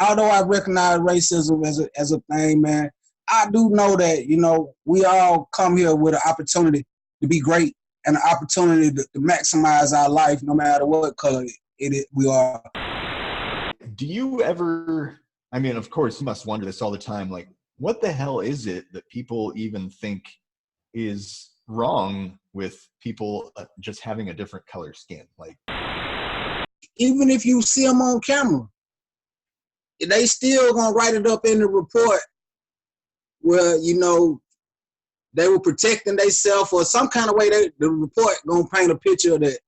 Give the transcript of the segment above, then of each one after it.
although I recognize racism as a thing, man, I do know that, you know, we all come here with an opportunity to be great and an opportunity to maximize our life no matter what color we are. Do you ever, I mean, of course, you must wonder this all the time, like, what the hell is it that people even think is wrong with people just having a different color skin? Like, even if you see them on camera, they still gonna write it up in the report where, you know, they were protecting themselves or some kind of way. The report gonna paint a picture that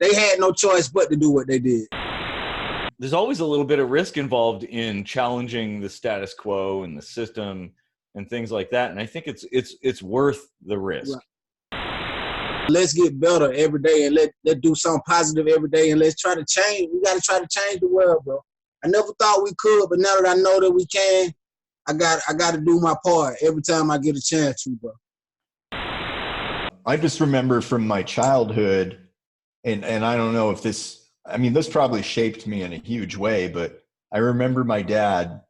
they had no choice but to do what they did. There's always a little bit of risk involved in challenging the status quo and the system and things like that. And I think it's worth the risk. Right. Let's get better every day and let's do something positive every day and let's try to change. We got to try to change the world, bro. I never thought we could, but now that I know that we can, I got to do my part every time I get a chance to, bro. I just remember from my childhood, and I don't know if this, I mean, this probably shaped me in a huge way, but I remember my dad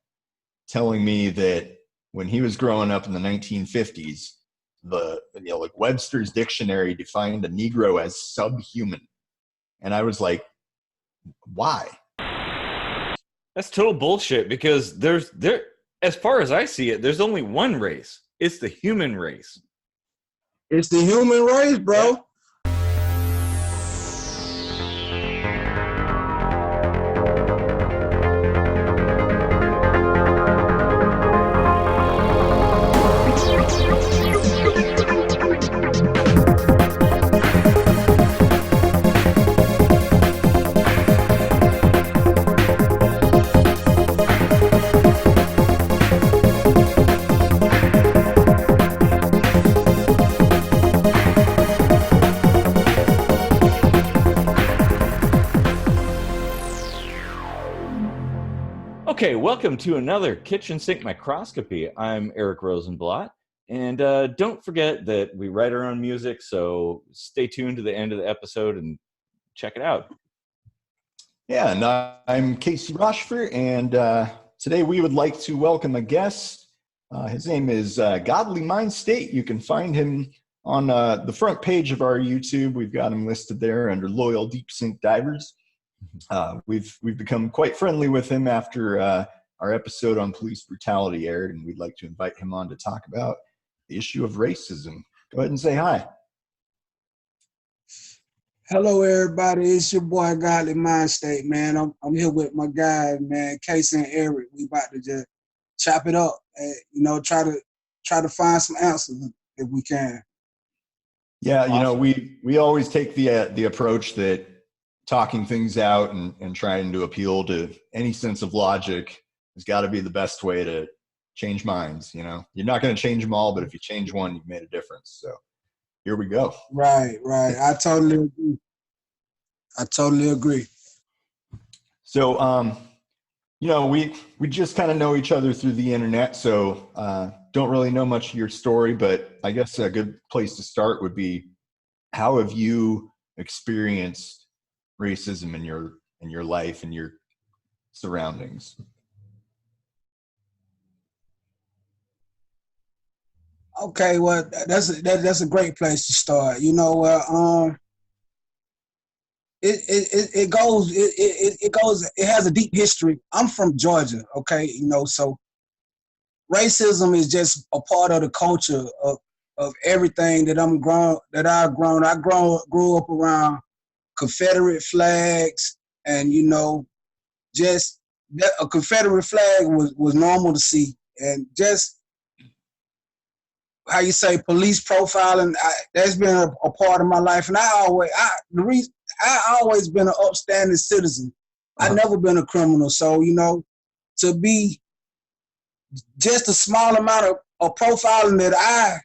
telling me that when he was growing up in the 1950s, like Webster's dictionary defined a Negro as subhuman. And I was like, why? That's total bullshit, because there, as far as I see it, there's only one race. It's the human race. It's the human race, bro. Yeah. Okay, welcome to another Kitchen Sink Microscopy. I'm Eric Rosenblatt, and don't forget that we write our own music, so stay tuned to the end of the episode and check it out. Yeah, and I'm Casey Rochefort, and today we would like to welcome a guest. His name is Godly Mind State. You can find him on the front page of our YouTube. We've got him listed there under Loyal Deep Sink Divers. We've become quite friendly with him after our episode on police brutality aired, and we'd like to invite him on to talk about the issue of racism. Go ahead and say hi. Hello, everybody. It's your boy Godly Mind State, man. I'm here with my guy, man, Casey and Eric. We about to just chop it up and, you know, try to find some answers if we can. Yeah, awesome. You know, we always take the approach that talking things out and trying to appeal to any sense of logic has got to be the best way to change minds. You know, you're not going to change them all, but if you change one, you've made a difference. So here we go. Right. I totally agree. So, you know, we just kind of know each other through the internet, so don't really know much of your story, but I guess a good place to start would be, how have you experienced racism in your life and your surroundings? Okay, well, that's a great place to start. You know, it has a deep history. I'm from Georgia, okay, you know, so racism is just a part of the culture of everything that I grew up around Confederate flags, and, you know, just a Confederate flag was normal to see, and just how you say police profiling, that's been a part of my life, and I always been an upstanding citizen. I've never been a criminal, so, you know, to be just a small amount of profiling that I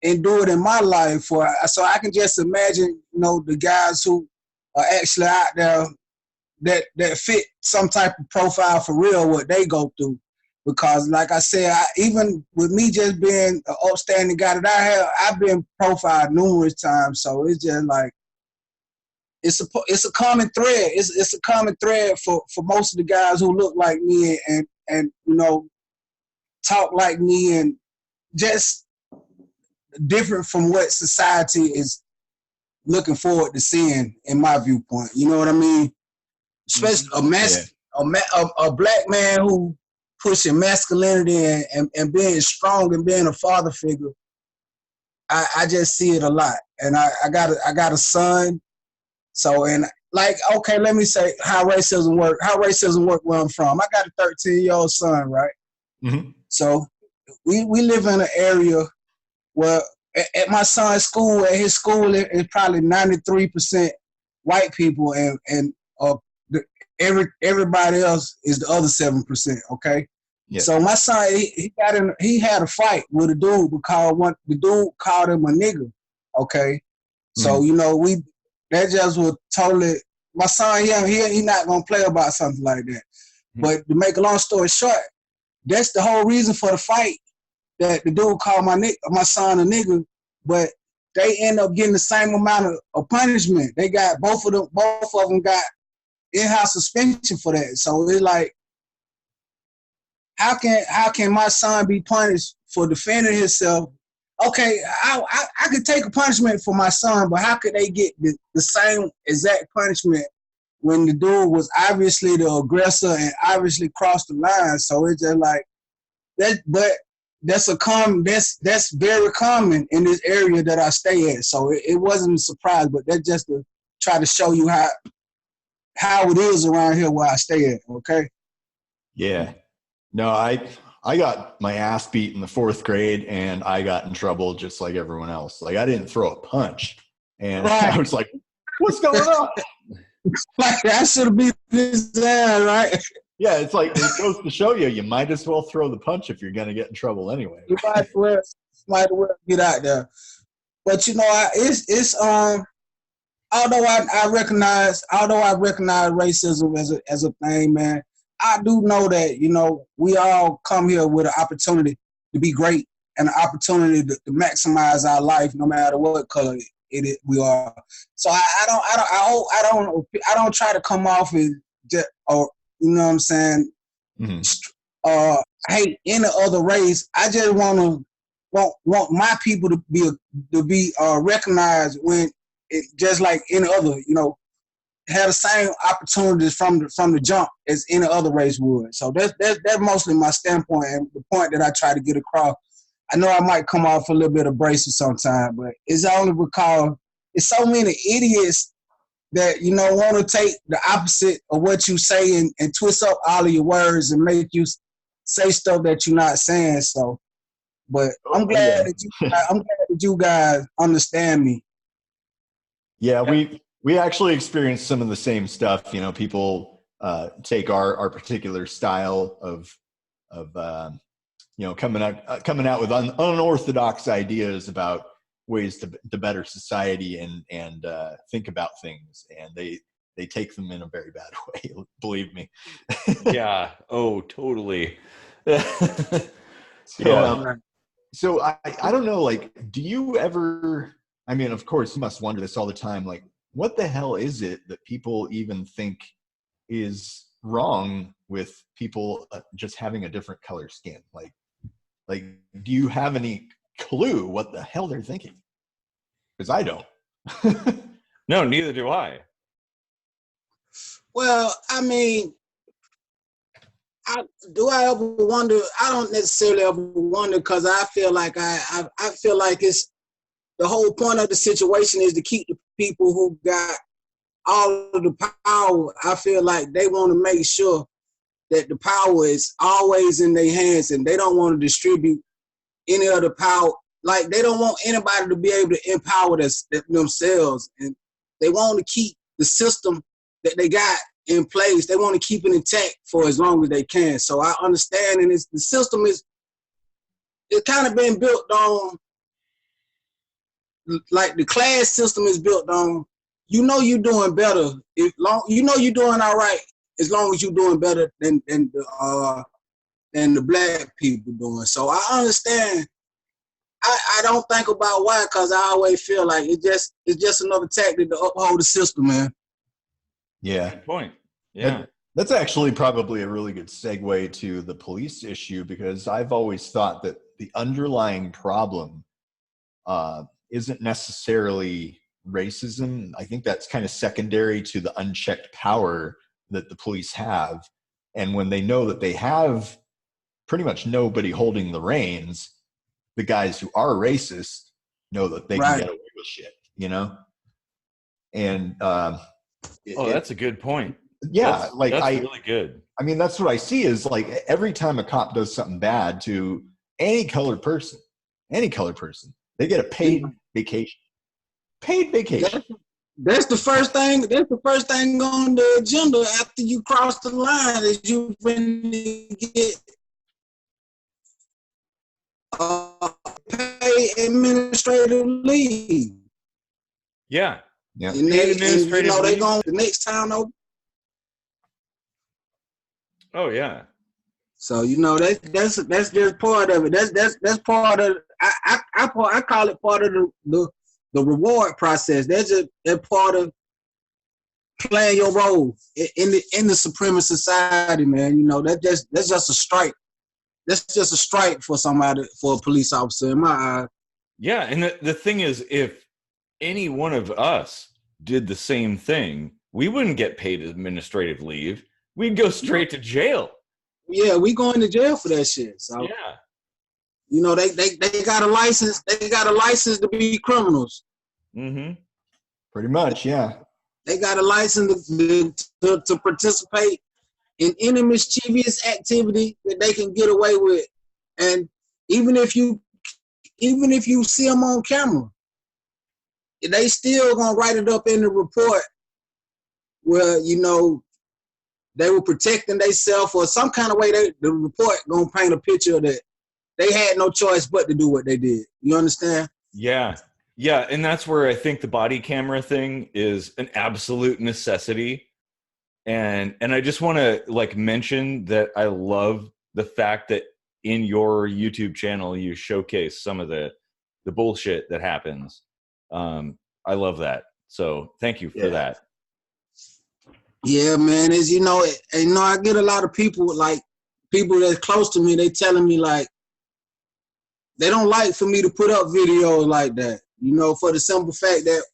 endured in my life, so I can just imagine, you know, the guys who are actually out there that fit some type of profile for real, what they go through. Because like I said, even with me just being an upstanding guy that I've been profiled numerous times. So it's just like, it's a common thread. It's a common thread for most of the guys who look like me and you know, talk like me, and just different from what society is looking forward to seeing, in my viewpoint. You know what I mean? Especially a black man who pushing masculinity and being strong and being a father figure. I just see it a lot, and I got a son. So, and like, okay, let me say how racism work. How racism work where I'm from. I got a 13-year-old son, right? Mm-hmm. So we live in an area where at my son's school, at his school, it's probably 93% white people, and everybody else is the other 7%. Okay. Yeah. So my son, he had a fight with a dude because the dude called him a nigger. Okay. So, you know, that just was totally, my son, he not going to play about something like that. But to make a long story short, that's the whole reason for the fight, that the dude called my son a nigger, but they end up getting the same amount of punishment. They got, both of them got in-house suspension for that. So it's like, how can my son be punished for defending himself? Okay, I could take a punishment for my son, but how could they get the same exact punishment when the dude was obviously the aggressor and obviously crossed the line? So it's just like that. But that's very common in this area that I stay at. So it wasn't a surprise, but that's just to try to show you how it is around here where I stay at. Okay. Yeah. No, I got my ass beat in the 4th grade, and I got in trouble just like everyone else. Like, I didn't throw a punch, and right. I was like, "What's going on?" Like, I should have beat this down, right? Yeah, it's like, it goes to show you might as well throw the punch if you're gonna get in trouble anyway. You might as well get out there. But you know, it's although I recognize racism as a thing, man, I do know that, you know, we all come here with an opportunity to be great and an opportunity to maximize our life, no matter what color we are. So I don't try to come off as just, or you know what I'm saying, hate any other race. I just want my people to be recognized when it, just like any other, you know, have the same opportunities from the jump as any other race would. So that's mostly my standpoint and the point that I try to get across. I know I might come off a little bit abrasive sometimes, but it's only because it's so many idiots that, you know, want to take the opposite of what you say and twist up all of your words and make you say stuff that you're not saying. So, but I'm glad that you guys understand me. Yeah, we actually experienced some of the same stuff. You know, people take our particular style of you know, coming out with unorthodox ideas about ways to better society and think about things, and they take them in a very bad way. Believe me. Yeah. Oh, totally. So I don't know. Like, do you ever? I mean, of course, you must wonder this all the time. Like, what the hell is it that people even think is wrong with people just having a different color skin? Like, do you have any clue what the hell they're thinking? Because I don't. No, neither do I. Well, I mean, I ever wonder? I don't necessarily ever wonder, because I feel like I feel like it's the whole point of the situation is to keep the people who got all of the power. I feel like they want to make sure that the power is always in their hands, and they don't want to distribute any of the power. Like, they don't want anybody to be able to empower themselves, and they want to keep the system that they got in place. They want to keep it intact for as long as they can. So I understand, and the system is kind of been built on, like the class system is built on, you know, you're doing better you know you're doing all right as long as you're doing better than the black people doing. So I understand. I don't think about why, because I always feel like it's just another tactic to uphold the system, man. Yeah. Good point. Yeah. That's actually probably a really good segue to the police issue, because I've always thought that the underlying problem isn't necessarily racism. I think that's kind of secondary to the unchecked power that the police have. And when they know that they have pretty much nobody holding the reins, the guys who are racist know that they can get away with shit, you know? And that's a good point. Yeah, that's really good. I mean, that's what I see is like every time a cop does something bad to any colored person, they get a paid vacation. Paid vacation. That's the first thing. That's the first thing on the agenda after you cross the line is you get pay administrative leave. Yeah. Yeah. And they going the next town over. Oh yeah. So that's just part of it. That's part of I call it part of the reward process. That's part of playing your role in the supremacist society, man. That's just a strike. That's just a strike for a police officer in my eye. Yeah, and the thing is, if any one of us did the same thing, we wouldn't get paid administrative leave. We'd go straight to jail. Yeah, we going to jail for that shit. So yeah, they got a license. They got a license to be criminals. Mm-hmm. Pretty much, yeah. They got a license to participate in any mischievous activity that they can get away with, and even if you see them on camera, they still gonna write it up in the report where they were protecting themselves or some kind of way. The report gonna paint a picture that they had no choice but to do what they did. You understand? Yeah. Yeah, and that's where I think the body camera thing is an absolute necessity. And I just want to mention that I love the fact that in your YouTube channel you showcase some of the bullshit that happens. I love that. So thank you for that. Yeah, man. As I get a lot of people that's close to me. They telling me they don't like for me to put up videos like that. For the simple fact that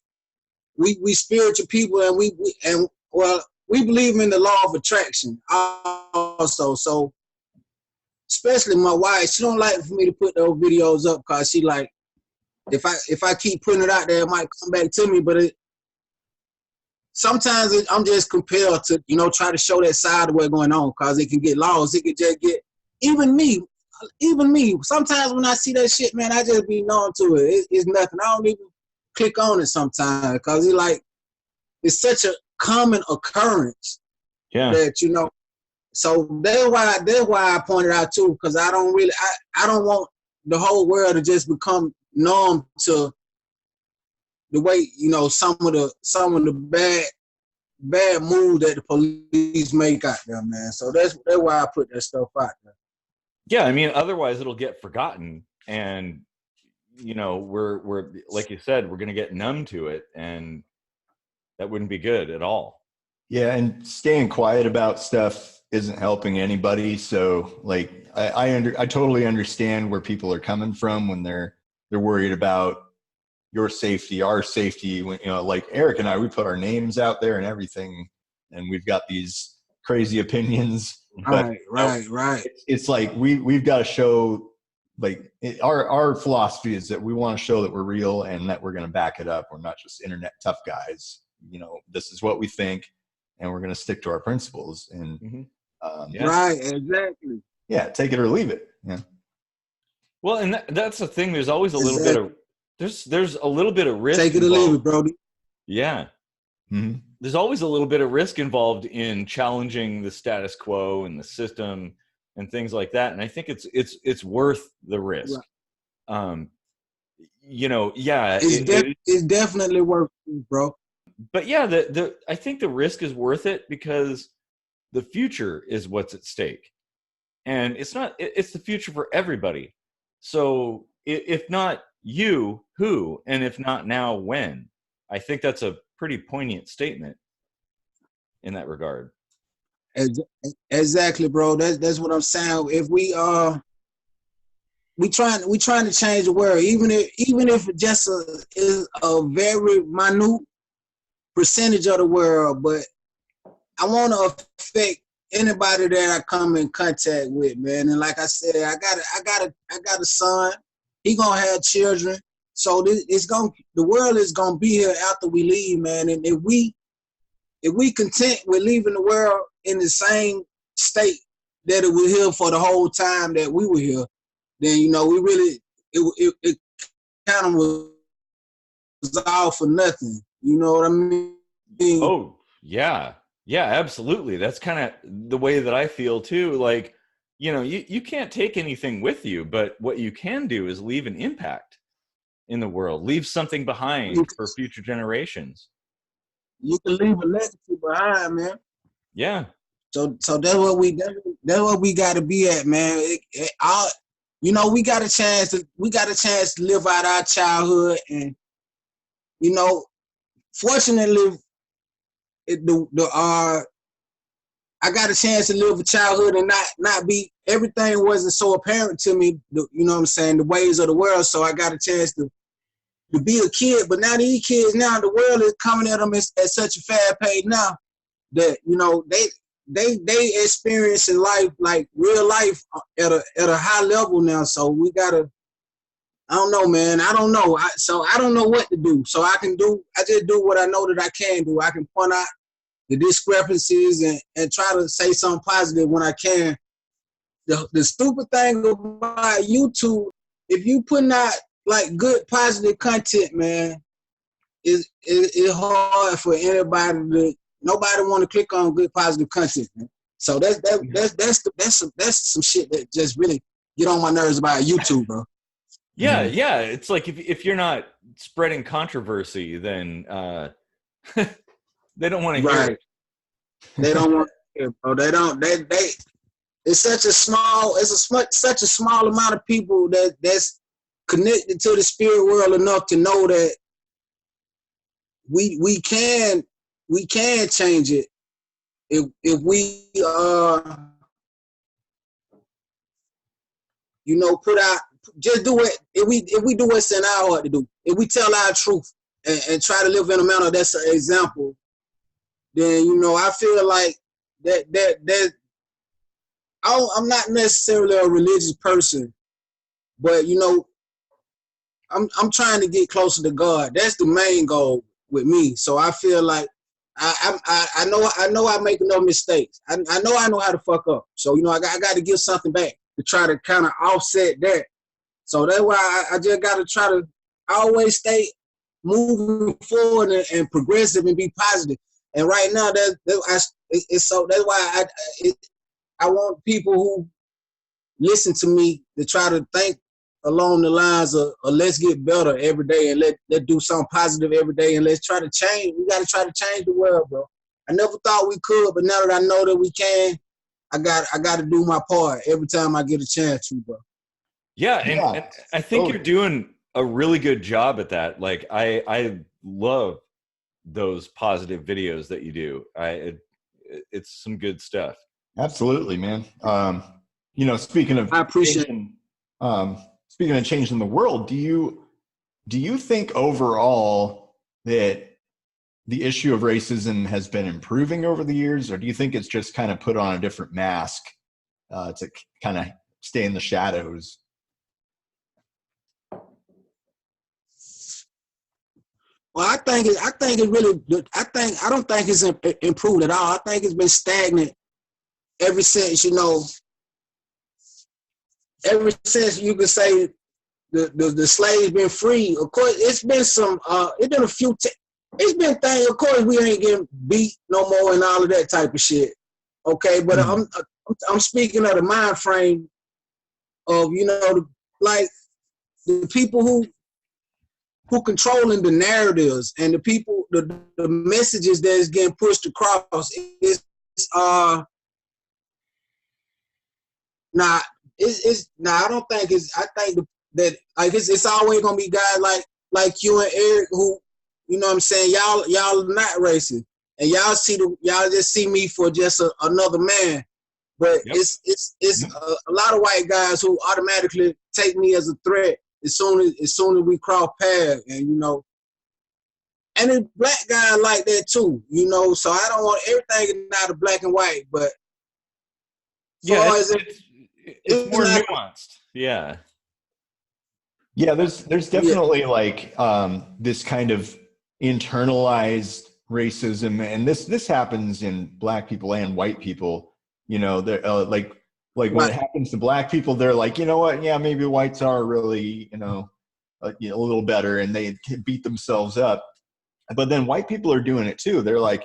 we spiritual people and we believe in the law of attraction also. So especially my wife, she don't like for me to put those videos up because she like if I keep putting it out there, it might come back to me. But sometimes I'm just compelled to try to show that side of what's going on because it can get lost. It can just get even me. Sometimes when I see that shit, man, I just be numb to it. It's nothing. I don't even click on it sometimes because it's such a common occurrence. Yeah. That so that's why I pointed out too, because I don't want the whole world to just become numb to the way some of the bad moves that the police make out there, man. So that's why I put that stuff out there. Yeah, I mean, otherwise it'll get forgotten, and we're like you said, we're gonna get numb to it, and that wouldn't be good at all. Yeah, and staying quiet about stuff isn't helping anybody. So I totally understand where people are coming from when they're worried about your safety, our safety. When like Eric and I, we put our names out there and everything, and we've got these crazy opinions. Right. It's like we've got to show our philosophy is that we want to show that we're real and that we're going to back it up. We're not just internet tough guys. This is what we think, and we're going to stick to our principles. And right, exactly. Yeah, take it or leave it. Yeah. Well, and that's the thing. There's always a little bit of there's a little bit of risk. Take it or leave it, Brody. Yeah. Mm-hmm. There's always a little bit of risk involved in challenging the status quo and the system and things like that. And I think it's worth the risk. Right. It's definitely worth it, bro. But yeah, I think the risk is worth it because the future is what's at stake. And it's the future for everybody. So if not you, who? And if not now, when? I think that's a pretty poignant statement. in that regard. Exactly, bro. That's what I'm saying. If we trying to change the world, even if it just is a very minute percentage of the world, but I want to affect anybody that I come in contact with, man. And like I said, I got a son. He gonna have children, so the world is gonna be here after we leave, man. And if we content with leaving the world in the same state that it was here for the whole time that we were here, then we really it kind of was all for nothing. You know what I mean? Oh yeah, absolutely. That's kind of the way that I feel too. Like, you can't take anything with you, but what you can do is leave an impact in the world, leave something behind for future generations. You can leave a legacy behind, man. Yeah. So that's what we got to be at, man. We got a chance to live out our childhood, and fortunately, I got a chance to live a childhood and not be, everything wasn't so apparent to me. You know what I'm saying? The ways of the world. So I got a chance to be a kid. But now these kids, now the world is coming at them at such a fast pace now that they experiencing life, like real life, at a high level now. So we gotta. I don't know, man. I don't know. So I don't know what to do. So I just do what I know that I can do. I can point out the discrepancies and try to say something positive when I can. The stupid thing about YouTube, if you putting out like good positive content, man, it's hard for nobody want to click on good positive content, man. So that's some shit that just really get on my nerves about YouTube, bro. Yeah, yeah. It's like if you're not spreading controversy, then they don't want to hear it. They don't want to hear it, bro. They don't. It's such a small amount of people that's connected to the spirit world enough to know that we can change it if we put out, just do it. If we do what's in our heart to do, if we tell our truth and try to live in a manner that's an example, then I feel like that I'm not necessarily a religious person, but I'm trying to get closer to God. That's the main goal with me. So I feel like I know I make enough mistakes. I know how to fuck up. So I got to give something back to try to kind of offset that. So that's why I just got to try to always stay moving forward and progressive and be positive. And right now that's why I want people who listen to me to try to think along the lines of let's get better every day and let's do something positive every day and let's try to change. We got to try to change the world, bro. I never thought we could, but now that I know that we can, I got to do my part every time I get a chance to, bro. Yeah, and I think you're doing a really good job at that. Like I love those positive videos that you do. It's some good stuff. Absolutely, man. Speaking of, I appreciate speaking of changing the world, do you think overall that the issue of racism has been improving over the years, or do you think it's just kind of put on a different mask to kind of stay in the shadows? Well, I don't think it's improved at all. I think it's been stagnant ever since, ever since you could say the slaves been free. Of course, it's been a few, it's been things, of course, we ain't getting beat no more and all of that type of shit. Okay, but I'm speaking of the mind frame of, like the people who controlling the narratives and the people, the messages that is getting pushed across. I don't think it's. I think that like it's always gonna be guys like you and Eric who, you know what I'm saying, y'all not racist, and y'all just see me for just another man. But Yep. it's a lot of white guys who automatically take me as a threat as soon as we cross paths, and you know. And the black guy like that too, you know. So I don't want everything out of black and white, but yeah, it's more not, nuanced. Yeah. Yeah, there's definitely like this kind of internalized racism, and this happens in black people and white people. You know, they're like when it happens to black people, they're like, you know what? Yeah, maybe whites are really, a little better, and they beat themselves up. But then white people are doing it too. They're like,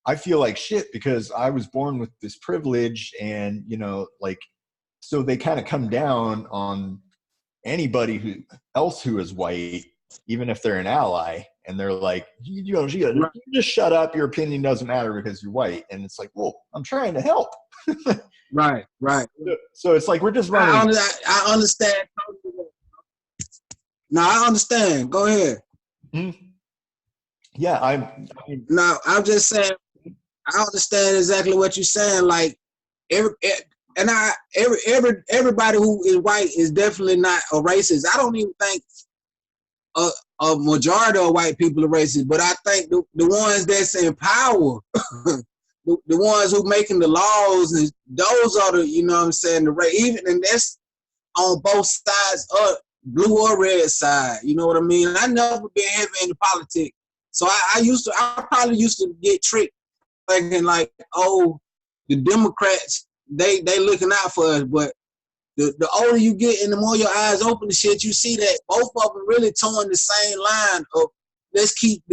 I feel like shit because I was born with this privilege, and like, so they kind of come down on anybody else who is white, even if they're an ally, and they're like, you just shut up. Your opinion doesn't matter because you're white. And it's like, well, I'm trying to help. Right. So it's like we're just running. I understand. No, I understand. Go ahead. Mm-hmm. Yeah, I'm just saying, I understand exactly what you're saying. Like everybody who is white is definitely not a racist. I don't even think a majority of white people are racist, but I think the ones that's in power, the ones who making the laws, those are the, you know what I'm saying, and that's on both sides, blue or red side. You know what I mean? I never been heavy into politics. So I probably used to get tricked thinking like, oh, the Democrats, they looking out for us. But the older you get and the more your eyes open to shit, you see that both of them really towing the same line of let's keep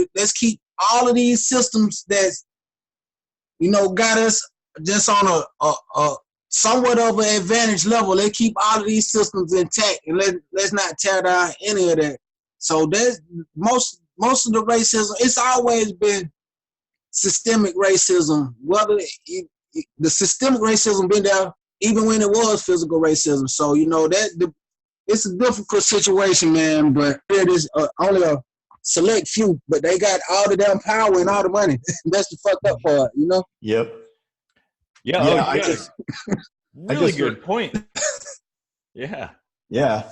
all of these systems that's, got us just on a somewhat of an advantage level. Let's keep all of these systems intact and let's not tear down any of that. So there's most of the racism, it's always been systemic racism. Whether the systemic racism been there even when it was physical racism. So it's a difficult situation, man. But it is only a select few, but they got all the damn power and all the money. That's the fucked up part, Yep. Yeah. Really good point. Yeah. Yeah.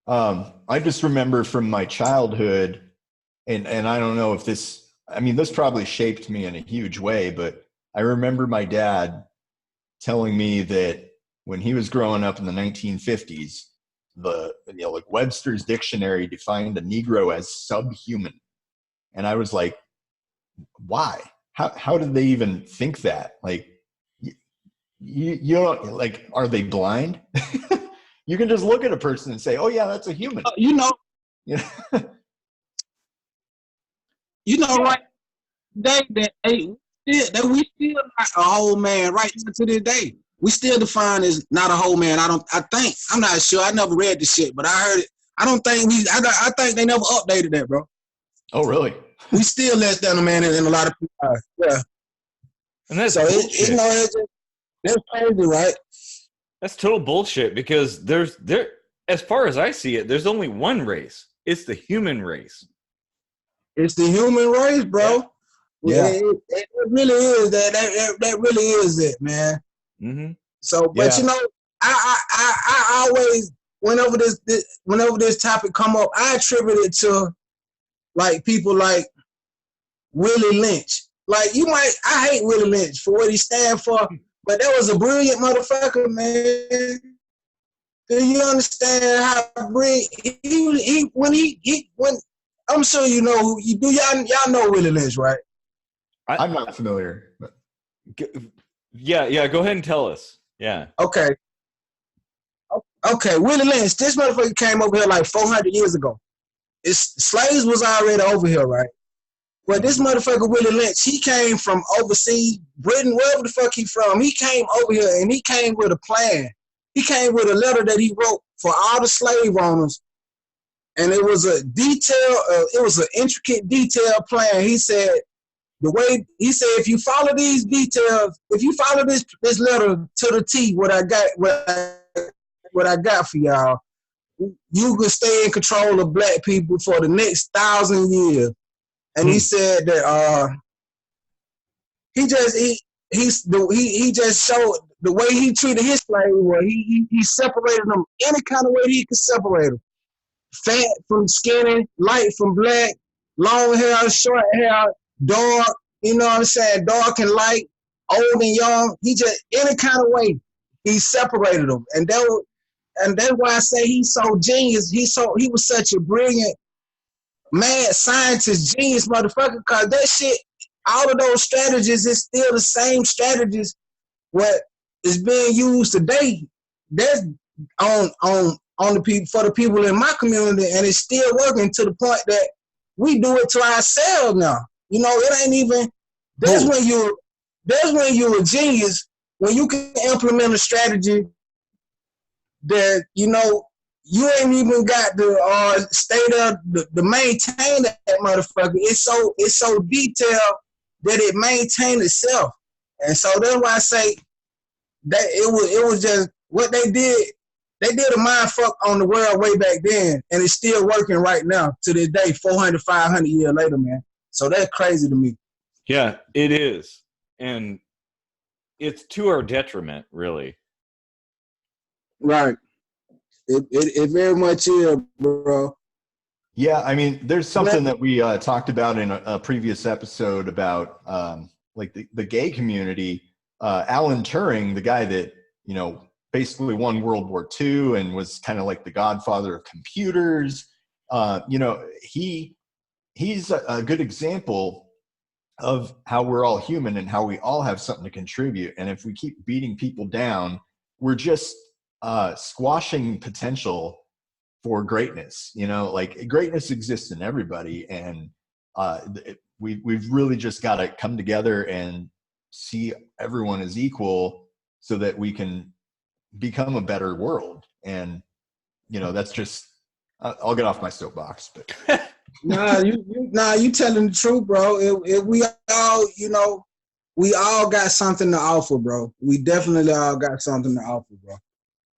I just remember from my childhood, and I don't know if this probably shaped me in a huge way, but I remember my dad telling me that when he was growing up in the 1950s, like Webster's dictionary defined a Negro as subhuman. And I was like, why? How did they even think that? Like, you don't, like, are they blind? You can just look at a person and say, oh yeah, that's a human. Right? We still not a whole man right to this day. We still define as not a whole man. I'm not sure. I never read the shit, but I heard it. I think they never updated that, bro. Oh, really? We still less than a man in a lot of people. Yeah. And that's so that's crazy, right? That's total bullshit because there, as far as I see it, there's only one race. It's the human race. It's the human race, bro. Yeah. It really is that. That really is it, man. Mm-hmm. So, but I always, whenever this topic come up, I attribute it to like people like Willie Lynch. Like I hate Willie Lynch for what he stand for, but that was a brilliant motherfucker, man. Do you understand how brilliant when I'm sure you know who you do. Y'all know Willie Lynch, right? I'm not familiar. But. Yeah. Go ahead and tell us. Yeah. Okay. Willie Lynch, this motherfucker came over here like 400 years ago. Slaves was already over here, right? But this motherfucker Willie Lynch, he came from overseas, Britain, wherever the fuck he from. He came over here and he came with a plan. He came with a letter that he wrote for all the slave owners. And it was an intricate, detailed plan. He said, if you follow these details, if you follow this letter to the T, what I got for y'all, you can stay in control of black people for the next 1,000 years. And he said that he just showed the way he treated his slave was he separated them any kind of way he could separate them. Fat from skinny, light from black, long hair, short hair, dark, you know what I'm saying, dark and light, old and young. He just any kind of way he separated them. And that's why I say he's so genius. He was such a brilliant mad scientist, genius motherfucker, cause that shit, all of those strategies is still the same strategies what is being used today. That's on the people for the people in my community, and it's still working to the point that we do it to ourselves now. You know, it ain't even that's when you're a genius, when you can implement a strategy that, you know, you ain't even got to stay there to maintain that motherfucker. It's so detailed that it maintains itself. And so that's why I say that it was just what they did. They did a mind fuck on the world way back then, and it's still working right now to this day, 400, 500 years later, man. So that's crazy to me. Yeah, it is. And it's to our detriment, really. Right. It very much is, bro. Yeah, I mean, there's something that we talked about in a previous episode about like the gay community. Alan Turing, the guy that, you know, basically won World War II and was kind of like the godfather of computers. You know, he's a good example of how we're all human and how we all have something to contribute. And if we keep beating people down, we're just squashing potential for greatness. You know, like greatness exists in everybody, and we've really just got to come together and see everyone as equal so that we can become a better world. And you know, that's just I'll get off my soapbox, but you telling the truth, bro. We all, you know, we all got something to offer, bro. We definitely all got something to offer, bro.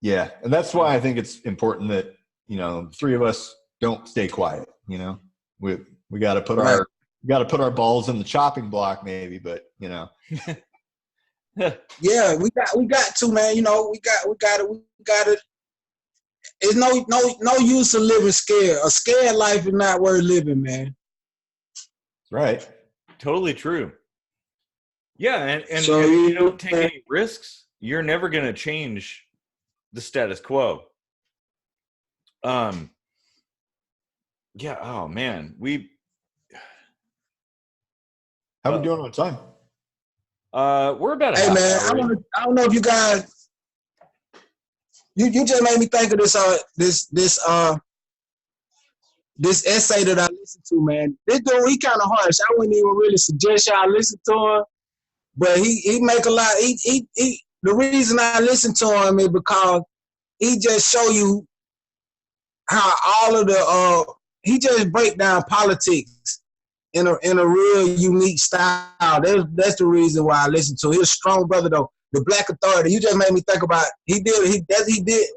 Yeah, and that's why I think it's important that, you know, the three of us don't stay quiet. You know, we got to put our balls in the chopping block, maybe, but you know. Yeah, we got to, man. You know, we got to. It's no use of living scared. A scared life is not worth living, man. Right. Totally true. Yeah, and so if you don't take any risks, you're never going to change the status quo. Yeah. Oh man, how we doing on time? We're about a hey half man, hour. I don't know if you guys. You just made me think of this essay that I listened to, man. This dude, he kind of harsh. I wouldn't even really suggest y'all listen to him, but he make a lot. He the reason I listen to him is because he just show you how all of the he just break down politics in a real unique style. That's the reason why I listen to him. He's a strong brother though. The Black Authority. You just made me think about. He did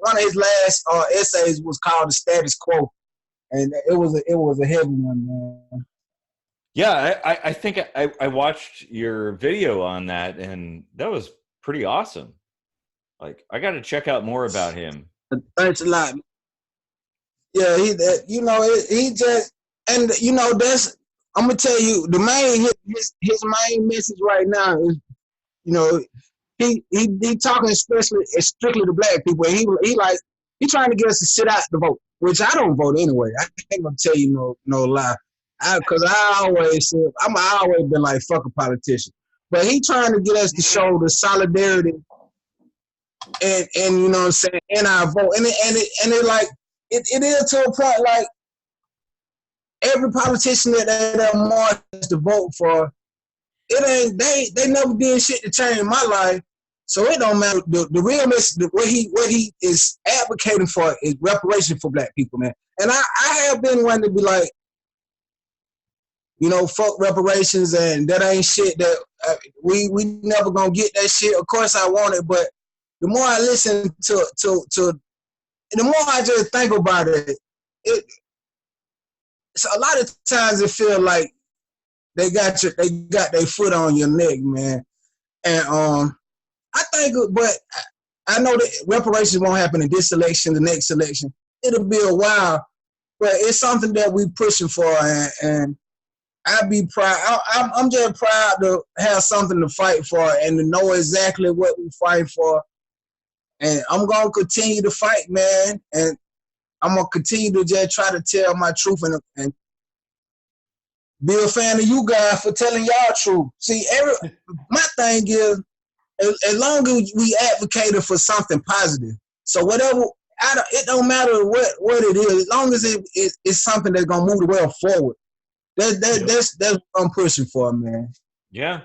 one of his last essays was called The Status Quo, and it was a heavy one, man. Yeah, I think I watched your video on that, and that was pretty awesome. Like, I got to check out more about him. Thanks a lot. Yeah, he just, and you know, that's, I'm gonna tell you, the main his main message right now is, you know, he talking strictly to black people, and he trying to get us to sit out the vote, which I don't vote anyway. I ain't gonna tell you no lie, because I always said I always been like fuck a politician, but he trying to get us to show the solidarity and you know what I'm saying, in our vote, and it like it is to a point like every politician that marched to vote for, it ain't they never did shit to change my life. So it don't matter. The real message, what he is advocating for is reparation for black people, man. And I have been one to be like, you know, fuck reparations, and that ain't shit that we never gonna get that shit. Of course I want it, but the more I listen to the more I just think about it, so a lot of times it feel like they got their foot on your neck, man. And I think, but I know that reparations won't happen in this election, the next election. It'll be a while, but it's something that we pushing for, and I'd be proud. I'm just proud to have something to fight for and to know exactly what we fight for. And I'm gonna continue to fight, man. And I'm gonna continue to just try to tell my truth and be a fan of you guys for telling y'all truth. See, my thing is, as long as we advocated for something positive, so whatever, it don't matter what it is, as long as it's something that's gonna move the world forward. That's what I'm pushing for, man. Yeah,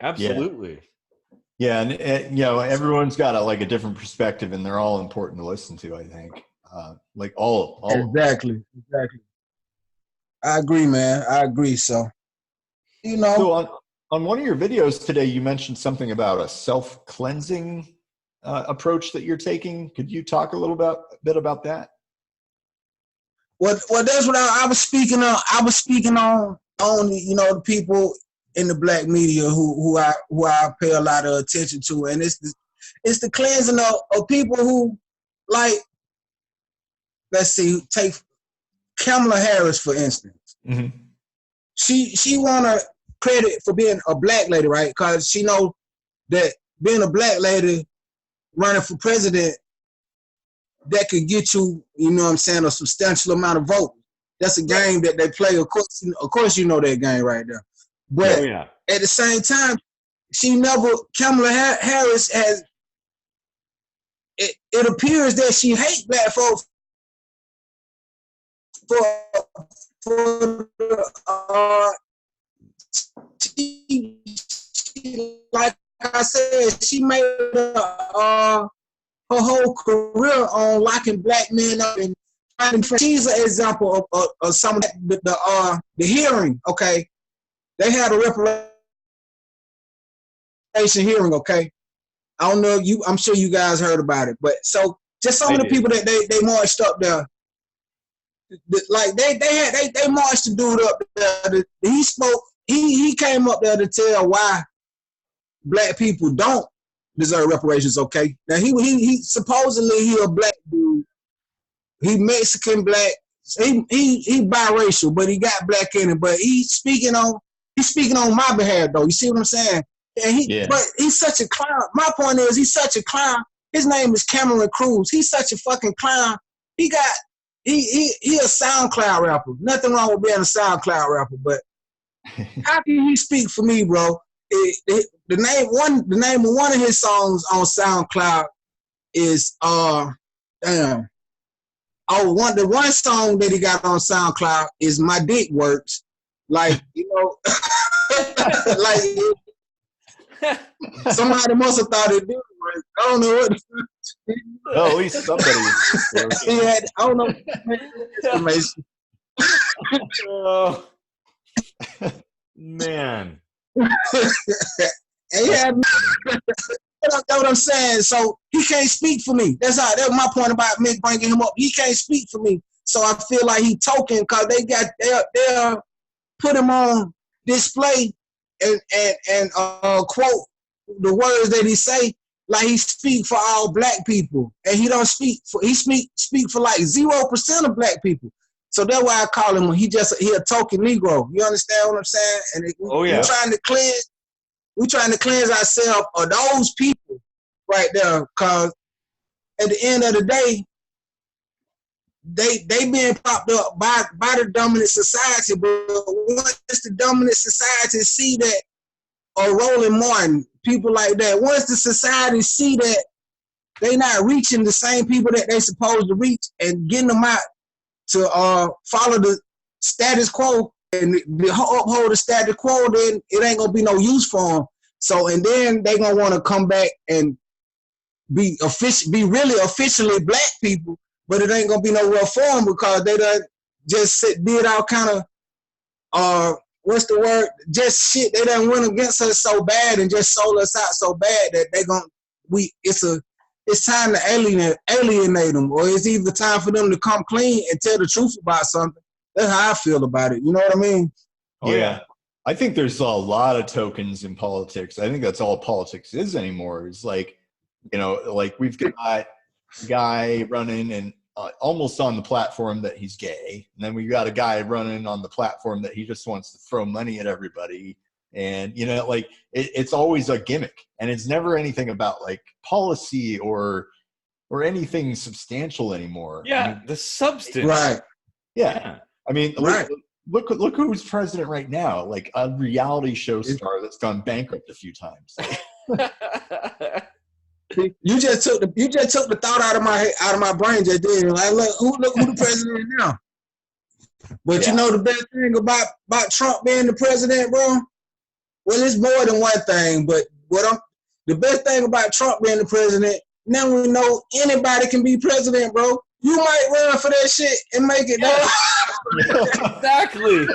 absolutely. Yeah, and you know, everyone's got a different perspective, and they're all important to listen to. I think, like all exactly. I agree, man. I agree. So, you know. So on one of your videos today, you mentioned something about a self-cleansing approach that you're taking. Could you talk a little bit about that? Well, that's what I was speaking on. I was speaking on the people in the black media who I pay a lot of attention to, and it's the cleansing of people who, like, let's see, take Kamala Harris for instance. Mm-hmm. She wanna credit for being a black lady, right? Because she know that being a black lady running for president, that could get you, you know what I'm saying, a substantial amount of votes. That's a game that they play. Of course, you know that game right there. But at the same time, Kamala Harris has, it appears that she hates black folks like I said, she made her whole career on locking black men up and finding friends. She's an example of some of the hearing, okay? They had a reparation hearing, okay? I don't know, I'm sure you guys heard about it, but so just some of the people that they marched up there, like they marched the dude up there. He spoke, he came up there to tell why black people don't deserve reparations, okay? Now he supposedly he a black dude. He Mexican black. He biracial, but he got black in him. But he's speaking on my behalf though. You see what I'm saying? And but he's such a clown. My point is he's such a clown. His name is Cameron Cruz. He's such a fucking clown. He a SoundCloud rapper. Nothing wrong with being a SoundCloud rapper, but how can he speak for me, bro? The name of one of his songs on SoundCloud is the one song that he got on SoundCloud is My Dick Works. Like, you know, like somebody must have thought it did work. I don't know what. Oh, at least somebody. I don't know information. Oh man. Yeah, that's what I'm saying. So he can't speak for me. That's my point about me bringing him up. He can't speak for me. So I feel like he token because they'll put him on display and quote the words that he say like he speak for all black people, and he don't speak for speak for like 0% of black people. So that's why I call him. He a token Negro. You understand what I'm saying? And we're trying to cleanse ourselves of those people right there, because at the end of the day, they being popped up by the dominant society. But once the dominant society see that, or Roland Martin, people like that, once the society see that they not reaching the same people that they supposed to reach and getting them out to follow the status quo and uphold the status quo, then it ain't gonna be no use for them. So, and then they gonna want to come back and be really officially black people, but it ain't gonna be no real form because they done just did all kind of what's the word? Just shit. They done went against us so bad and just sold us out so bad that it's time to alienate them, or it's either time for them to come clean and tell the truth about something. That's how I feel about it. You know what I mean? Oh, yeah. I think there's a lot of tokens in politics. I think that's all politics is anymore. It's like, like we've got a guy running and almost on the platform that he's gay. And then we got a guy running on the platform that he just wants to throw money at everybody. And, like it's always a gimmick, and it's never anything about like policy or anything substantial anymore. Yeah, I mean, the substance. Right. Yeah. I mean, Right. look who's president right now, like a reality show star that's gone bankrupt a few times. You just took the thought out of my brain just then. Like, look who the president is now. But Yeah. the best thing about Trump being the president, bro? Well, it's more than one thing, but the best thing about Trump being the president, now we know anybody can be president, bro. You might run for that shit and make it, dog. Exactly.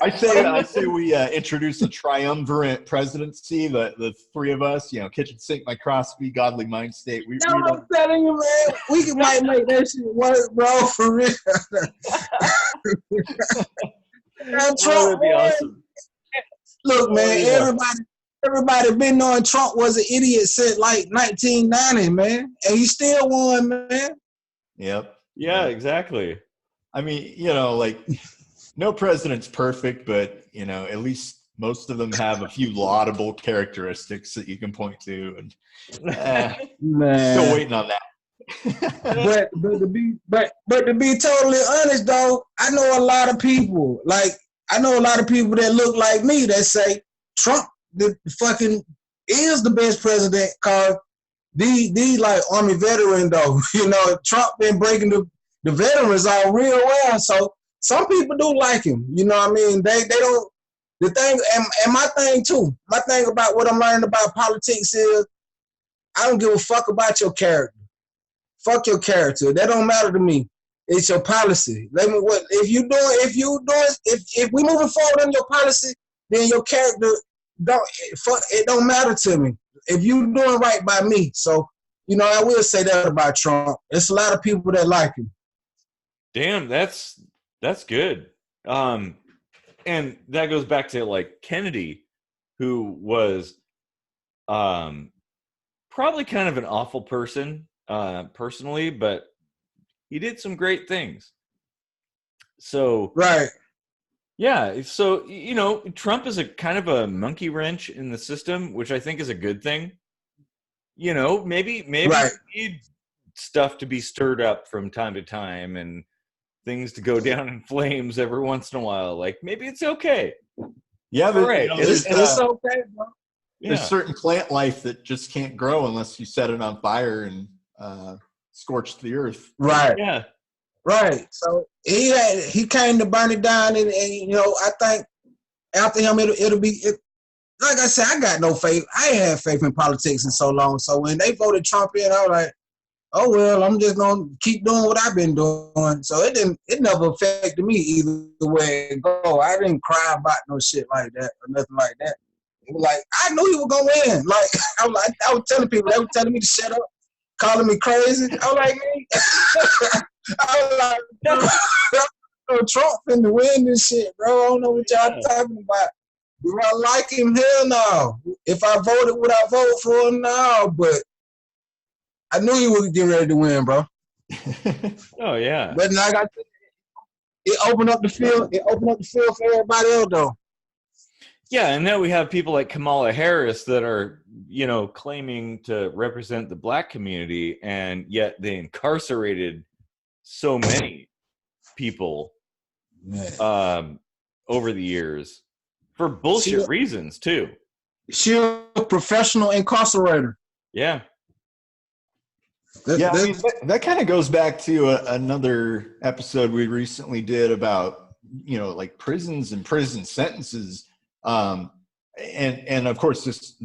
I say we introduce a triumvirate presidency. The three of us, kitchen sink, microscopy, godly mind state. I'm telling you, man, we might make that shit work, bro, for real. That would be awesome. Look, man, everybody been knowing Trump was an idiot since like 1990, man, and he still won, man. Yep. Yeah, exactly. I mean, like no president's perfect, but at least most of them have a few laudable characteristics that you can point to, and man, still waiting on that. but to be totally honest, though, I know a lot of people that look like me that say Trump the fucking is the best president, cause these like Army veteran though, Trump been breaking the veterans all real well. So some people do like him. You know what I mean? They don't. The thing and my thing too. My thing about what I'm learning about politics is I don't give a fuck about your character. Fuck your character. That don't matter to me. It's your policy. If we moving forward on your policy, then your character don't matter to me. If you doing right by me. So, I will say that about Trump. There's a lot of people that like him. Damn, that's good. And that goes back to like Kennedy, who was probably kind of an awful person personally, but he did some great things. So right. Yeah, so Trump is a kind of a monkey wrench in the system, which I think is a good thing. Maybe right. we need stuff to be stirred up from time to time and things to go down in flames every once in a while. Like maybe it's okay. Yeah, but right. It's okay, bro. There's certain plant life that just can't grow unless you set it on fire and scorch the earth. Right. Yeah. Right. So he came to burn it down, and I think after him it'll be like I said, I got no faith. I ain't had faith in politics in so long. So when they voted Trump in, I was like, oh well, I'm just gonna keep doing what I've been doing. So it never affected me either way it go. I didn't cry about no shit like that or nothing like that. It was like I knew he was gonna win. Like I was telling people, they were telling me to shut up, calling me crazy. I was like, man. I was like, Trump finna win this shit, bro. I don't know what y'all talking about. Do I like him? Hell no. If I voted, would I vote for him? No. But I knew he was getting ready to win, bro. Oh yeah. But like I said, it opened up the field. It opened up the field for everybody else, though. Yeah, and now we have people like Kamala Harris that are, claiming to represent the black community, and yet they incarcerated so many people over the years for bullshit reasons too. She's a professional incarcerator. Yeah. That kind of goes back to another episode we recently did about like prisons and prison sentences, and of course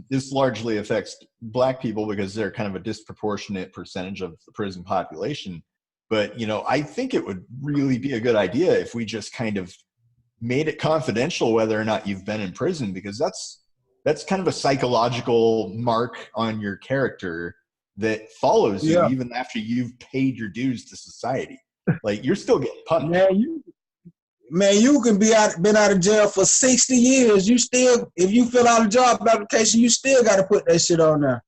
this largely affects black people because they're kind of a disproportionate percentage of the prison population. But, I think it would really be a good idea if we just kind of made it confidential whether or not you've been in prison, because that's kind of a psychological mark on your character that follows you even after you've paid your dues to society. Like, you're still getting punished. You can been out of jail for 60 years. You still, if you fill out a job application, you still got to put that shit on there.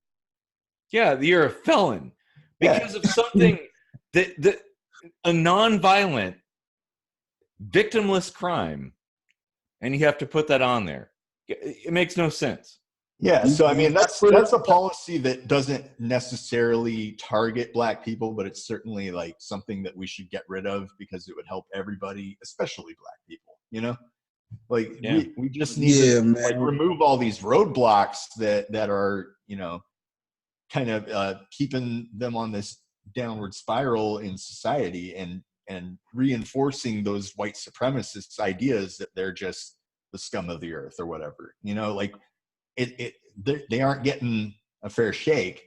Yeah, you're a felon because of something that a non-violent, victimless crime, and you have to put that on there. It makes no sense. Yeah, so I mean, that's a policy that doesn't necessarily target Black people, but it's certainly like something that we should get rid of because it would help everybody, especially Black people. You know, like we just need to like remove all these roadblocks that are, you know, kind of keeping them on this downward spiral in society and reinforcing those white supremacist ideas that they're just the scum of the earth or whatever. You know, like. They aren't getting a fair shake,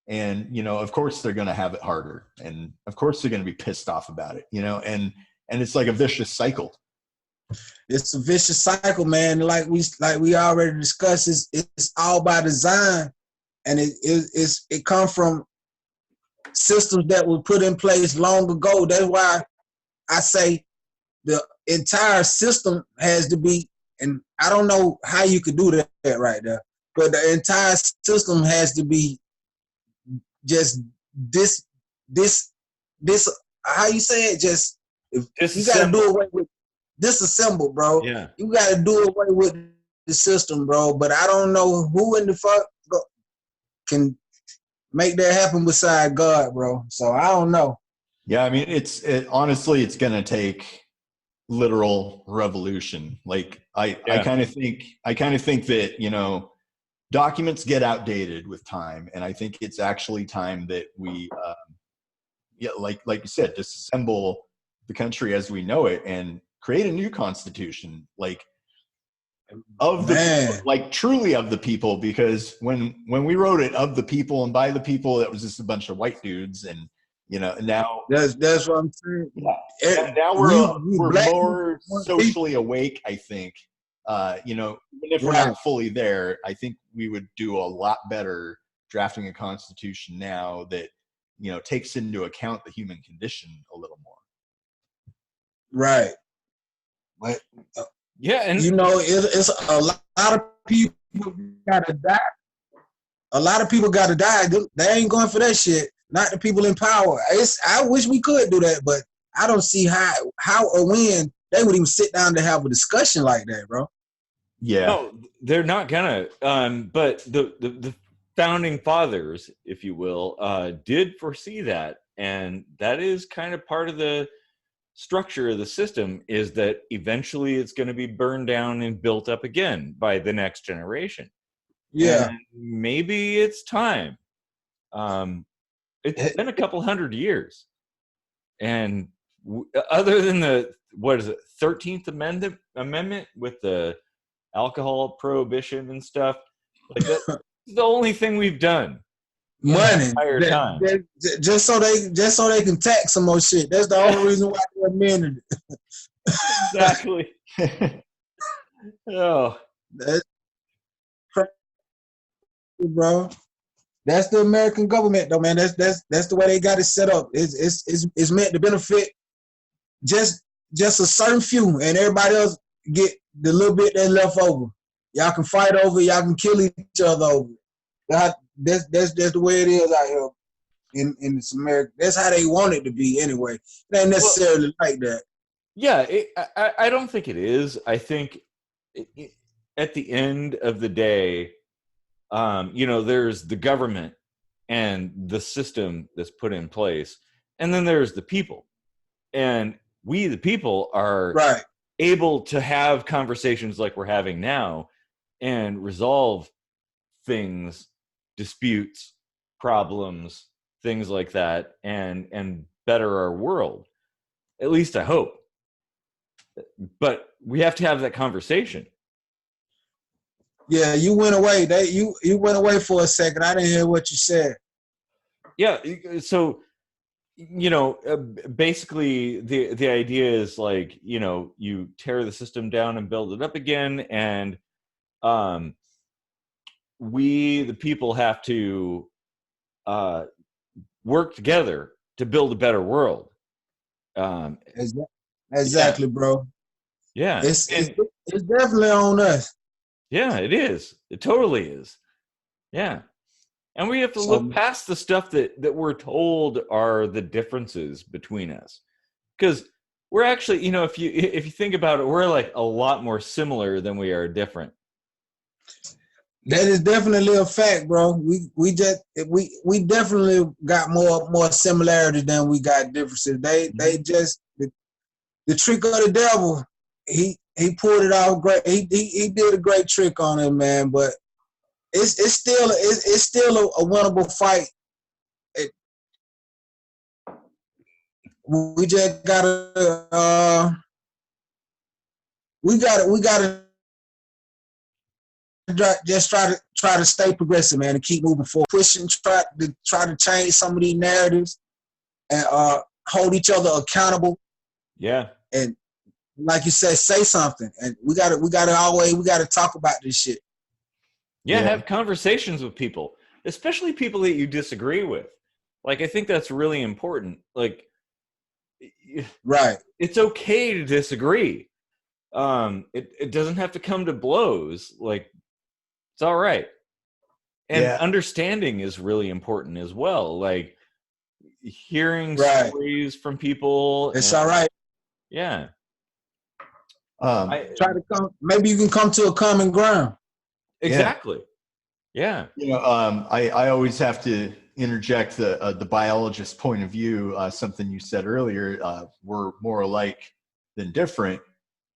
and you know, of course they're going to have it harder, and of course they're going to be pissed off about it, you know, and it's like a vicious cycle. It's a vicious cycle, man. Like we already discussed, it's all by design, and it comes from systems that were put in place long ago. That's why I say the entire system has to be. And I don't know how you could do that right there, but the entire system has to be just this. How you say it? Just if you got to do away with disassemble, bro. Yeah, you got to do away with the system, bro. But I don't know who in the fuck can make that happen beside God, bro. So I don't know. Yeah, I mean, honestly, it's gonna take literal revolution. Like I kind of think that, you know, documents get outdated with time, and I think it's actually time that we like you said, disassemble the country as we know it and create a new constitution, like of the people, like truly of the people, because when we wrote it of the people and by the people, that was just a bunch of white dudes. And you know, now that's what I'm saying. Yeah. Now we're more socially awake, I think. You know, even if we're not fully there, I think we would do a lot better drafting a constitution now that, you know, takes into account the human condition a little more. Right. But yeah, and you know, it's a lot of people gotta die. A lot of people gotta die. They ain't going for that shit. Not the people in power. I wish we could do that, but I don't see how or when they would even sit down to have a discussion like that, bro. Yeah. No, they're not gonna. But the founding fathers, if you will, did foresee that, and that is kind of part of the structure of the system, is that eventually it's going to be burned down and built up again by the next generation. Yeah. And maybe it's time. It's been a couple hundred years, and other than the 13th Amendment with the alcohol prohibition and stuff, like that's the only thing we've done. Money, entire time, just so they can tax some more shit. That's the only reason why they amended it. Exactly. Oh, that's crazy, bro. That's the American government, though, man. That's the way they got it set up. It's meant to benefit just a certain few, and everybody else get the little bit that's left over. Y'all can fight over. Y'all can kill each other over. That's the way it is out here in this America. That's how they want it to be anyway. It ain't necessarily like that. Yeah, I don't think it is. I think at the end of the day, you know, there's the government and the system that's put in place, and then there's the people. And we, the people, are able to have conversations like we're having now and resolve things, disputes, problems, things like that, and better our world. At least I hope. But we have to have that conversation. Yeah, you went away. You went away for a second. I didn't hear what you said. Yeah, so you know, basically the idea is like, you know, you tear the system down and build it up again, and we, the people, have to work together to build a better world. Um, Exactly, bro. yeah, It's definitely on us. yeah, it is. It totally is. Yeah. And we have to So look past the stuff that we're told are the differences between us. Because we're actually, if you think about it, we're like a lot more similar than we are different. that is definitely a fact, bro. We definitely got more similarity than we got differences. They just the trick of the devil. He pulled it off great. He did a great trick on it, man. But it's still a winnable fight. We just gotta we gotta just try to stay progressive, man, and keep moving forward, pushing, try to change some of these narratives, and hold each other accountable. Yeah. And like you said, say something, and we gotta talk about this shit. Yeah, have conversations with people, especially people that you disagree with. Like, I think that's really important. Like, Right. it's okay to disagree. It doesn't have to come to blows. Like, it's all right. And understanding is really important as well. Like, hearing stories from people. It's all right. Yeah. Try to come. Maybe you can come to a common ground. Exactly. Yeah. I always have to interject the biologist point of view. Something you said earlier. We're more alike than different.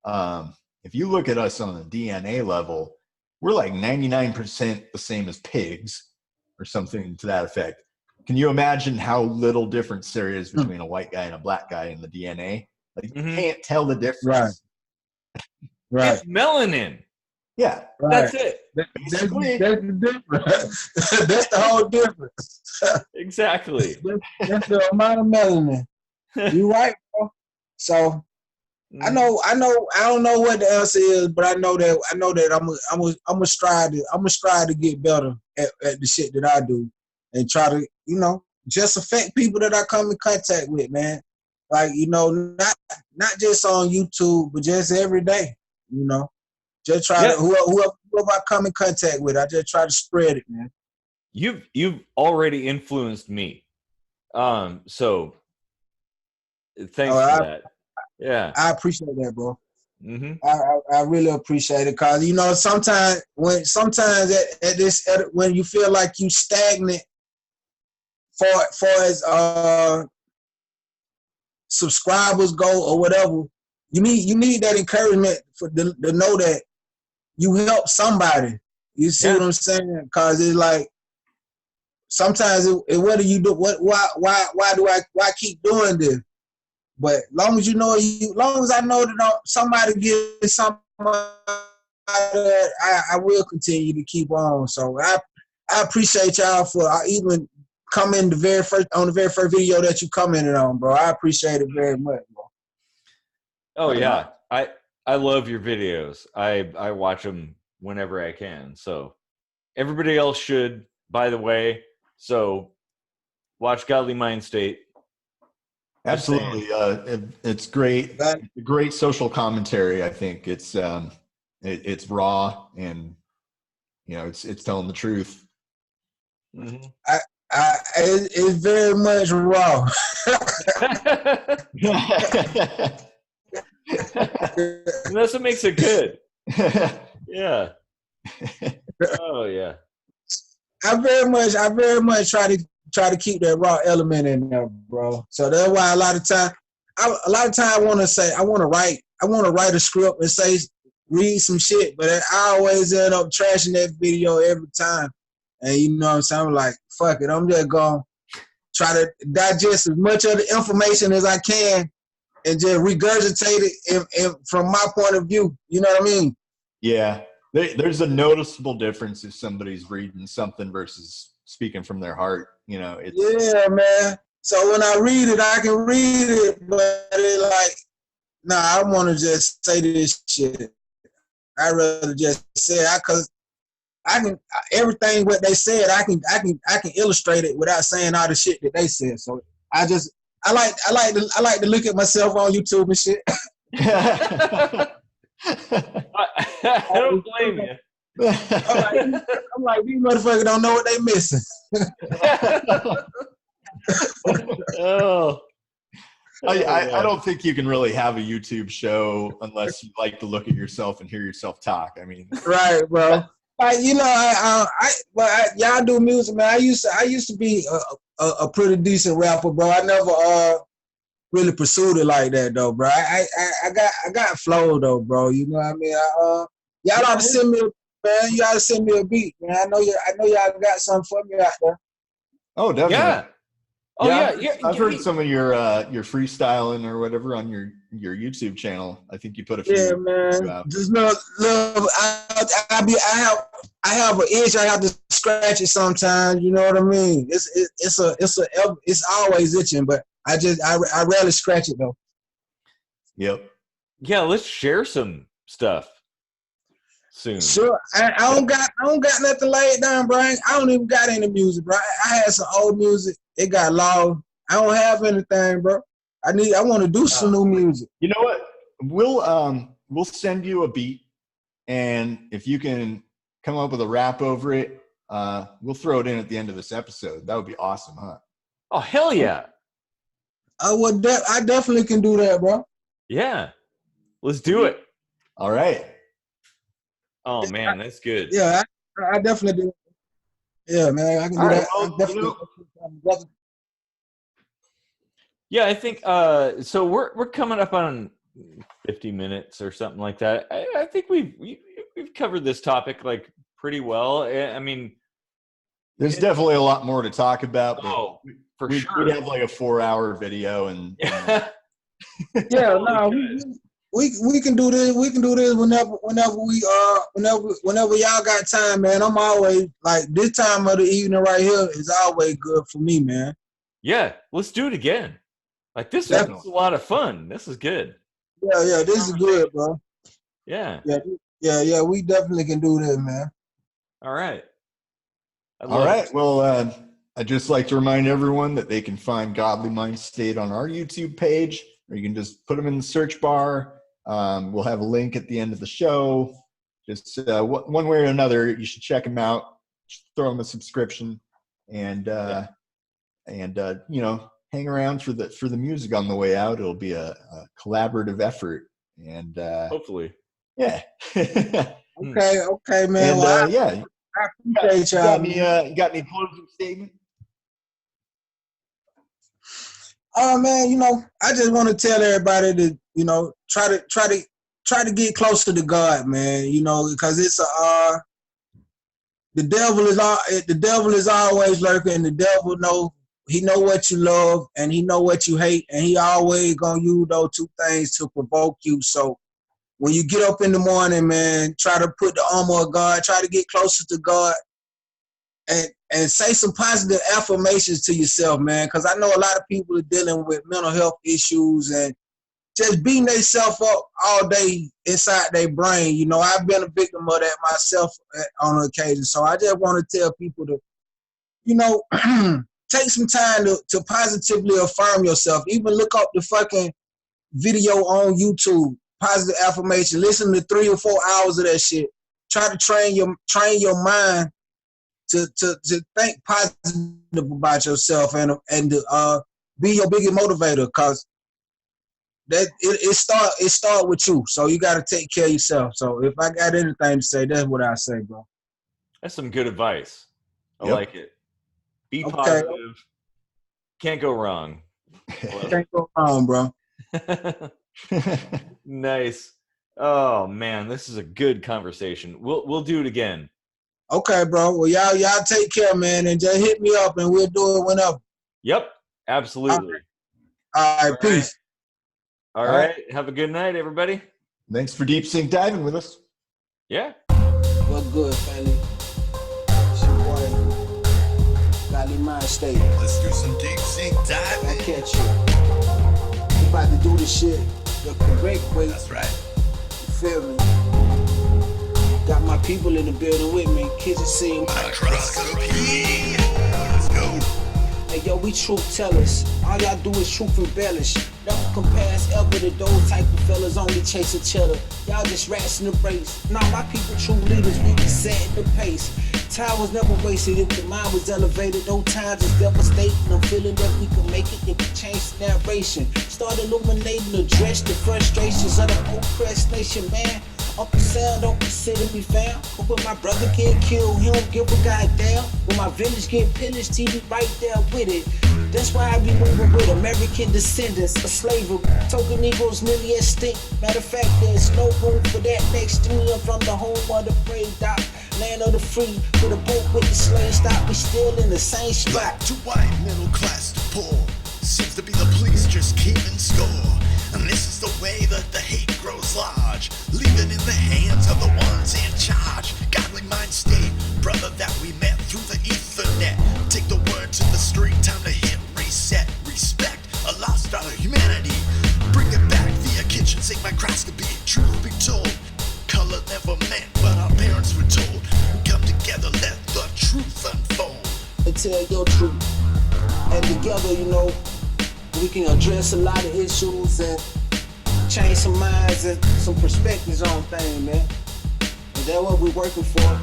If you look at us on the DNA level, we're like 99% the same as pigs, or something to that effect. Can you imagine how little difference there is between a white guy and a black guy in the DNA? Like, you can't tell the difference. Right. It's melanin. Yeah. That's it. That's the difference. That's the whole difference. Exactly. That's the amount of melanin. You're right, bro. So I don't know what the answer is, but I know that I'm gonna strive to get better at the shit that I do, and try to just affect people that I come in contact with, man. Like, not just on YouTube, but just every day. Just try to whoever I come in contact with, I just try to spread it, man. You've already influenced me. So thanks for that. Yeah. I appreciate that, bro. Mm-hmm. I really appreciate it, cause sometimes when you feel like you stagnant far as subscribers go or whatever, you need that encouragement to know that you help somebody. You see what I'm saying? Cause it's like sometimes what do you do? Why keep doing this? But long as I know that somebody gives something, I will continue to keep on. So I appreciate y'all for even coming the very first video that you commented on, bro. I appreciate it very much, bro. Oh yeah, I love your videos. I watch them whenever I can. So everybody else should, by the way. So watch Godly Mind State. Absolutely. It's great. Great social commentary. I think it's raw, and it's telling the truth. Mm-hmm. It's very much raw. And that's what makes it good. Yeah. Oh yeah. I very much try to keep that raw element in there, bro. So that's why a lot of time I want to write a script and read some shit, but I always end up trashing that video every time. And you know what I'm saying? I'm like, fuck it. I'm just going to try to digest as much of the information as I can and just regurgitate it from my point of view. You know what I mean? Yeah. There's a noticeable difference if somebody's reading something versus speaking from their heart. Yeah, man. So when I read it, I can read it, but it's like, nah, I want to just say this shit. I'd rather just say it because I can everything what they said. I can illustrate it without saying all the shit that they said. So I I like to look at myself on YouTube and shit. I don't blame you. I'm like, these motherfuckers don't know what they missing. Oh. I don't think you can really have a YouTube show unless you like to look at yourself and hear yourself talk. I mean, right, bro. Like, you know, y'all do music, man. I used to be a pretty decent rapper, bro. I never really pursued it like that, though, bro. I got flow, though, bro. You know what I mean? Y'all ought to send me, man. You ought to send me a beat, man. I know y'all got something for me out there. oh, definitely. Yeah. Oh yeah. I've heard some of your freestyling or whatever on your YouTube channel. I think you put a few. Yeah, man. Just love. I have an itch. I have to scratch it sometimes. You know what I mean? It's always itching, but I rarely scratch it though. Yep. Yeah, let's share some stuff soon. Sure. I don't got nothing laid down, Brian. I don't even got any music, bro. I had some old music. It got lost. I don't have anything, bro. I want to do some new music. You know what? We'll send you a beat, and if you can come up with a rap over it, we'll throw it in at the end of this episode. That would be awesome, huh? Oh hell yeah! I definitely can do that, bro. Yeah, let's do it. All right. Oh man, that's good. Yeah, I definitely do. Yeah, man, I can do that. Well, definitely. Yeah, I think so. We're coming up on 50 minutes or something like that. I think we've covered this topic like pretty well. I mean, there's definitely a lot more to talk about. Oh, for we'd sure. We'd have like a 4-hour video and. Yeah, no, we can do this. We can do this whenever y'all got time, man. I'm always like this time of the evening right here is always good for me, man. Yeah, let's do it again. Like this is a lot of fun. This is good. Yeah, this is good, bro. Yeah. Yeah. We definitely can do this, man. All right. All right. Well, I'd just like to remind everyone that they can find Godly Mind State on our YouTube page, or you can just put them in the search bar. We'll have a link at the end of the show. Just one way or another, you should check them out. Throw them a subscription, and you know, hang around for the music on the way out. It'll be a collaborative effort, and hopefully, yeah. Okay, man. And well, yeah, I appreciate y'all. You got any closing statement? Oh man, you know, I just want to tell everybody to, you know, try to get closer to God, man. You know, because it's the devil is always lurking. The devil know what you love and he know what you hate, and he always gonna use those two things to provoke you. So when you get up in the morning, man, try to put the armor of God, try to get closer to God, and say some positive affirmations to yourself, man, because I know a lot of people are dealing with mental health issues and just beating themselves up all day inside their brain. You know, I've been a victim of that myself on occasion. So I just want to tell people to, you know, take some time to positively affirm yourself. Even look up the fucking video on YouTube, positive affirmation. Listen to 3 or 4 hours of that shit. Try to train your mind to think positive about yourself and to be your biggest motivator, because that it start with you. So you got to take care of yourself. So if I got anything to say, that's what I say, bro. That's some good advice. I like it. Be Okay. positive. Can't go wrong. Can't go wrong, bro. Nice. Oh man, this is a good conversation. We'll do it again. Okay, bro. Well, y'all take care, man, and just hit me up, and we'll do it whenever. Yep, absolutely. All right, peace. All right. Have a good night, everybody. Thanks for deep sink diving with us. Yeah. What's good, family? It's your boy, Godly Mind State. Let's do some deep sink diving. I catch you. We about to do this shit the correct way. That's right. You feel me? Got my people in the building with me. Kitchen scene. Microscopy. Let's go. Hey yo, we truth tellers. All y'all do is truth embellish. Never compares ever to those type of fellas only chasing cheddar. Y'all just rats in the race. Nah, my people true leaders, we be setting the pace. Time was never wasted if the mind was elevated. No times is devastating. I'm feeling that we can make it if we change the narration. Start illuminating, address the frustrations of the oppressed nation, man. Uncle Sam don't consider me fam. But when my brother get killed, he don't give a goddamn. When my village get pillaged, he be right there with it. That's why I be moving with American descendants of slavery. Token Negroes nearly extinct. Matter of fact, there's no room for that next to me. I'm from the home of the brave doc, land of the free. With a boat with the slave stop, we still in the same spot. Black to white, middle class to poor. Seems to be the police just keeping score. And this is the way that the hate grows large, leaving in the hands of the ones in charge. Godly mind state, brother that we met through the ethernet. Take the word to the street, time to hit reset. Respect a lost art of humanity. Bring it back via kitchen sink microscopy. Truth be told, color never meant what our parents were told. We come together, let the truth unfold. And tell your truth. And together, you know, we can address a lot of issues and change some minds and some perspectives on things, man. And that's what we're working for.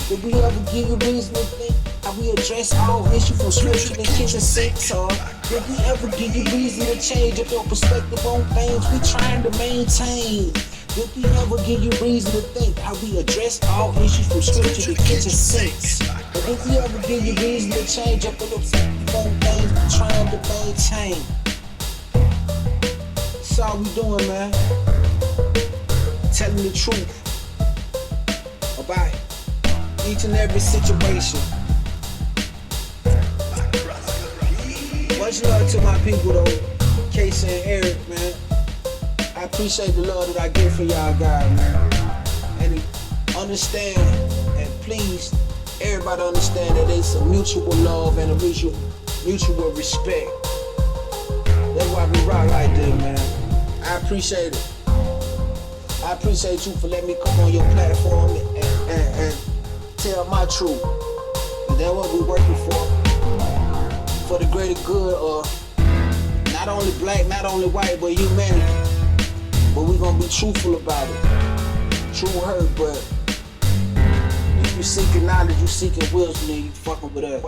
Did we ever give you reason to think how we address all issues from scripture to kitchen sinks? Or did we ever give you reason to change up your perspective on things we trying to maintain? Did we ever give you reason to think how we address all issues from scripture to kitchen sinks? Or did we ever give you reason to change up your perspective on things we trying to maintain? That's all we doing, man. Telling the truth about each and every situation. Much love to my people though, Casey and Eric, man. I appreciate the love that I get from y'all guys, man. And understand, and please, everybody understand that it's a mutual love and a mutual respect. That's why we rock like this, man. I appreciate it. I appreciate you for letting me come on your platform and tell my truth. And that's what we're working for the greater good of not only black, not only white, but humanity. But we're gonna be truthful about it. True hurt, but if you seeking knowledge, you seeking wisdom, and you fucking with us.